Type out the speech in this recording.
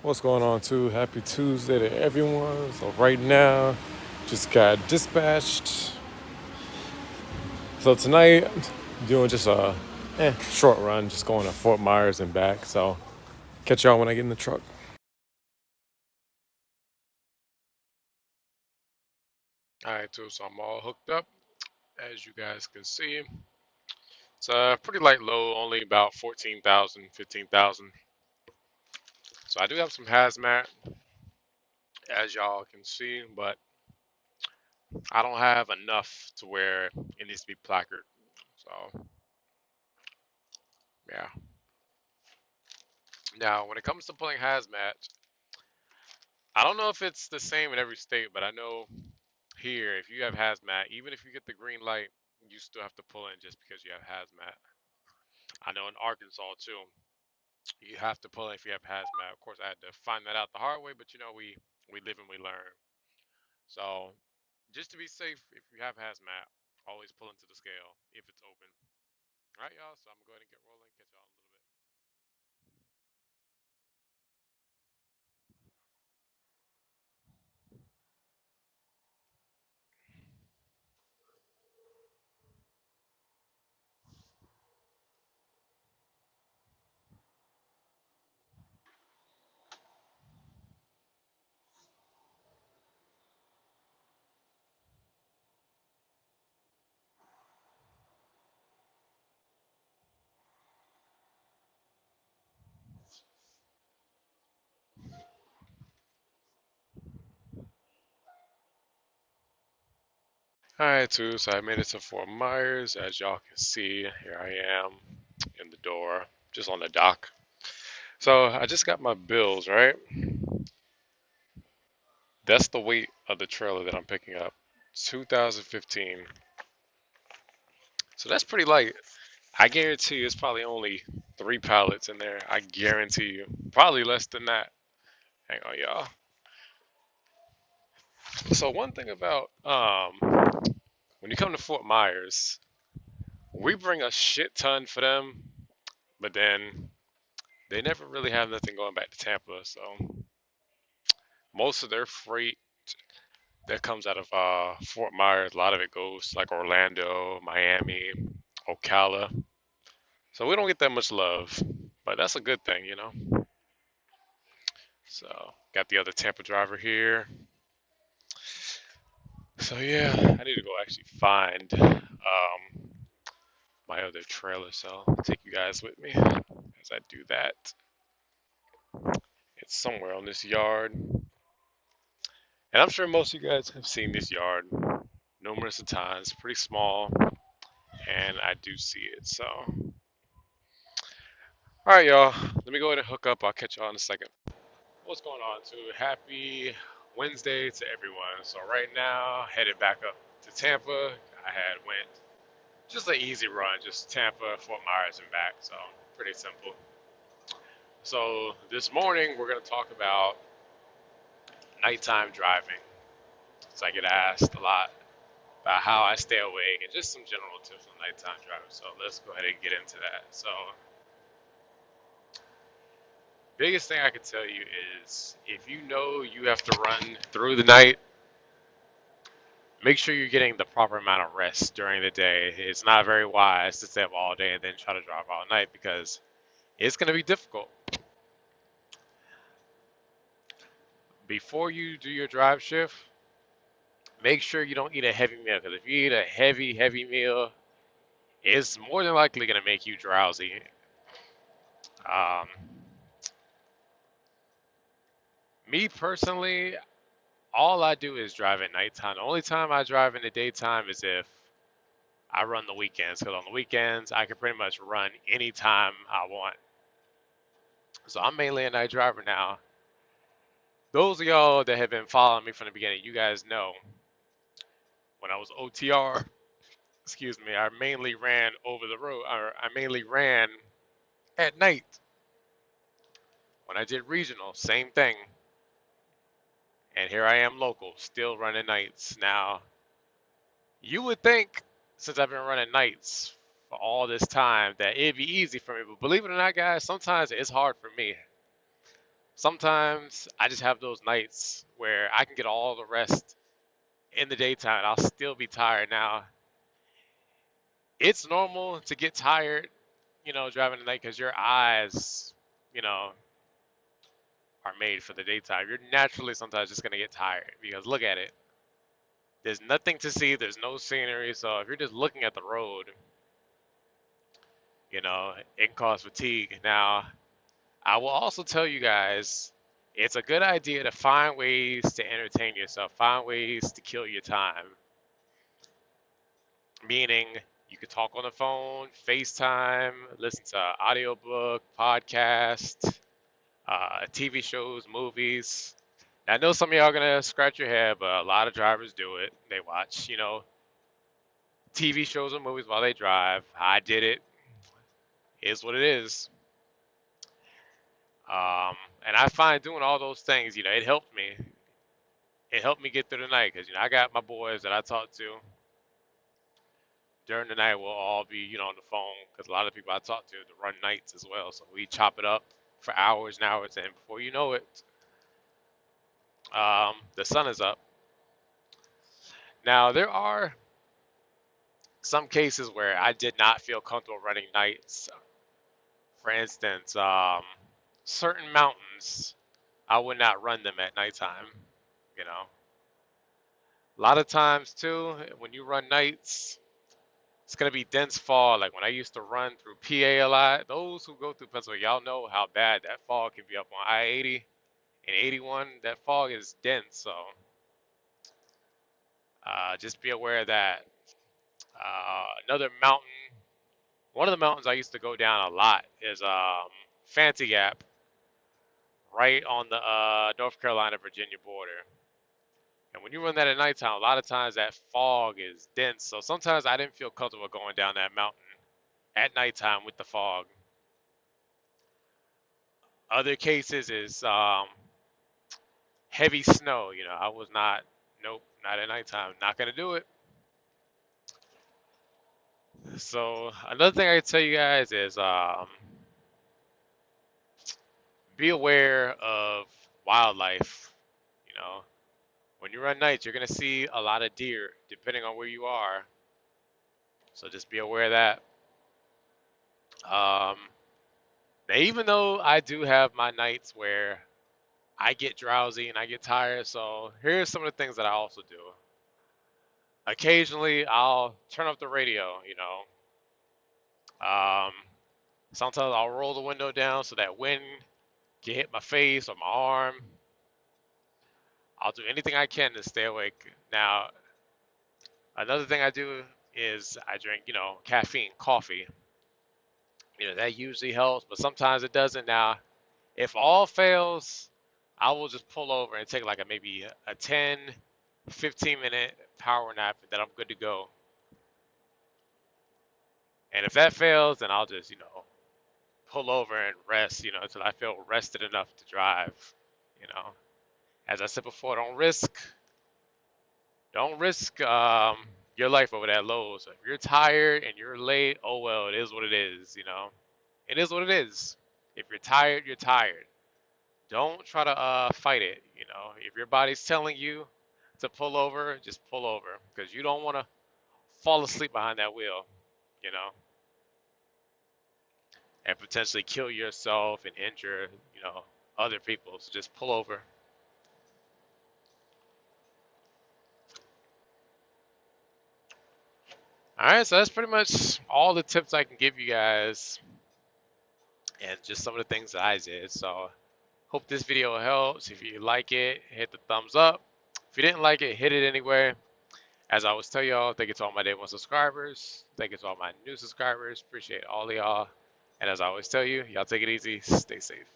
What's going on, too? Happy Tuesday to everyone. So, right now, just got dispatched. So, tonight, I'm doing just a short run, just going to Fort Myers and back. So, catch y'all when I get in the truck. All right, too. So, I'm all hooked up, as you guys can see. It's a pretty light load, only about 14,000, 15,000. So, I do have some hazmat, as y'all can see, but I don't have enough to where it needs to be placard. So, yeah. Now, when it comes to pulling hazmat, I don't know if it's the same in every state, but I know here, if you have hazmat, even if you get the green light, you still have to pull in just because you have hazmat. I know in Arkansas too, you have to pull in if you have hazmat. Of course, I had to find that out the hard way, but we live and we learn. So, just to be safe, if you have hazmat, always pull into the scale if it's open. All right, y'all. So I'm going to go ahead and get rolling. Catch y'all in a little bit. All right, too. So I made it to Fort Myers. As y'all can see, here I am in the door, just on the dock. So I just got my bills, right? That's the weight of the trailer that I'm picking up. 2015. So that's pretty light. I guarantee you it's probably only 3 pallets in there. I guarantee you. Probably less than that. Hang on, y'all. So one thing about when you come to Fort Myers, we bring a shit ton for them, but then they never really have nothing going back to Tampa. So most of their freight that comes out of Fort Myers, a lot of it goes like Orlando, Miami, Ocala. So we don't get that much love, but that's a good thing, you know. So got the other Tampa driver here. So yeah, I need to go actually find my other trailer. So I'll take you guys with me as I do that. It's somewhere on this yard, and I'm sure most of you guys have seen this yard numerous of times. Pretty small, and I do see it. So all right, y'all. Let me go ahead and hook up. I'll catch y'all in a second. What's going on, too? Happy Wednesday to everyone. So right now, headed back up to Tampa. I had went just an easy run, just Tampa, Fort Myers, and back. So pretty simple. So this morning, we're gonna talk about nighttime driving. So I get asked a lot about how I stay awake and just some general tips on nighttime driving. So let's go ahead and get into that. So biggest thing I can tell you is if you know you have to run through the night, make sure you're getting the proper amount of rest during the day. It's not very wise to stay up all day and then try to drive all night because it's going to be difficult. Before you do your drive shift, make sure you don't eat a heavy meal because if you eat a heavy meal, it's more than likely going to make you drowsy. Um, Me personally, all I do is drive at nighttime. The only time I drive in the daytime is if I run the weekends because on the weekends I can pretty much run anytime I want. So I'm mainly a night driver now. Those of y'all that have been following me from the beginning, you guys know when I was OTR, excuse me, I mainly ran over the road, or I mainly ran at night. When I did regional, same thing. And here I am local, still running nights. Now, you would think, since I've been running nights for all this time, that it'd be easy for me. But believe it or not, guys, sometimes it's hard for me. Sometimes I just have those nights where I can get all the rest in the daytime and I'll still be tired. Now, it's normal to get tired, driving at night because your eyes, you know, are made for the daytime. You're naturally sometimes just gonna get tired because look at it. There's nothing to see, there's no scenery, so if you're just looking at the road, it can cause fatigue. Now, I will also tell you guys it's a good idea to find ways to entertain yourself, find ways to kill your time. Meaning you could talk on the phone, FaceTime, listen to audiobook, podcast, TV shows, movies. I know some of y'all are gonna scratch your head, but a lot of drivers do it. They watch, TV shows and movies while they drive. I did it. Is what it is. And I find doing all those things, it helped me. It helped me get through the night because I got my boys that I talk to during the night. We'll all be on the phone because a lot of people I talk to run nights as well. So we chop it up for hours and hours, and before you know it, the sun is up. Now there are some cases where I did not feel comfortable running nights. For instance, certain mountains, I would not run them at nighttime. You know, a lot of times too, when you run nights, it's gonna be dense fog. Like when I used to run through PA a lot, those who go through Pennsylvania, y'all know how bad that fog can be up on I-80 and 81. That fog is dense, so just be aware of that. Another mountain, one of the mountains I used to go down a lot is Fancy Gap, right on the North Carolina Virginia border. And when you run that at nighttime, a lot of times that fog is dense. So sometimes I didn't feel comfortable going down that mountain at nighttime with the fog. Other cases is heavy snow. I was not, nope, not at nighttime. Not gonna do it. So another thing I can tell you guys is be aware of wildlife. You know, when you run nights, you're gonna see a lot of deer, depending on where you are. So just be aware of that. Um, Now, even though I do have my nights where I get drowsy and I get tired, so here's some of the things that I also do. Occasionally, I'll turn up the radio. Um, Sometimes I'll roll the window down so that wind can hit my face or my arm. I'll do anything I can to stay awake. Now, another thing I do is I drink, caffeine, coffee. That usually helps, but sometimes it doesn't. Now, if all fails, I will just pull over and take like maybe a 10, 15-minute power nap, and then I'm good to go. And if that fails, then I'll just, pull over and rest, until I feel rested enough to drive. You know, as I said before, don't risk your life over that load. So if you're tired and you're late, oh well, it is what it is. It is what it is. If you're tired, you're tired. Don't try to fight it. If your body's telling you to pull over, just pull over because you don't want to fall asleep behind that wheel, you know, and potentially kill yourself and injure, other people. So just pull over. All right, so that's pretty much all the tips I can give you guys and just some of the things that I did. So hope this video helps. If you like it, hit the thumbs up. If you didn't like it, hit it anyway. As I always tell y'all, thank you to all my day one subscribers. Thank you to all my new subscribers. Appreciate all of y'all. And as I always tell you, y'all take it easy. Stay safe.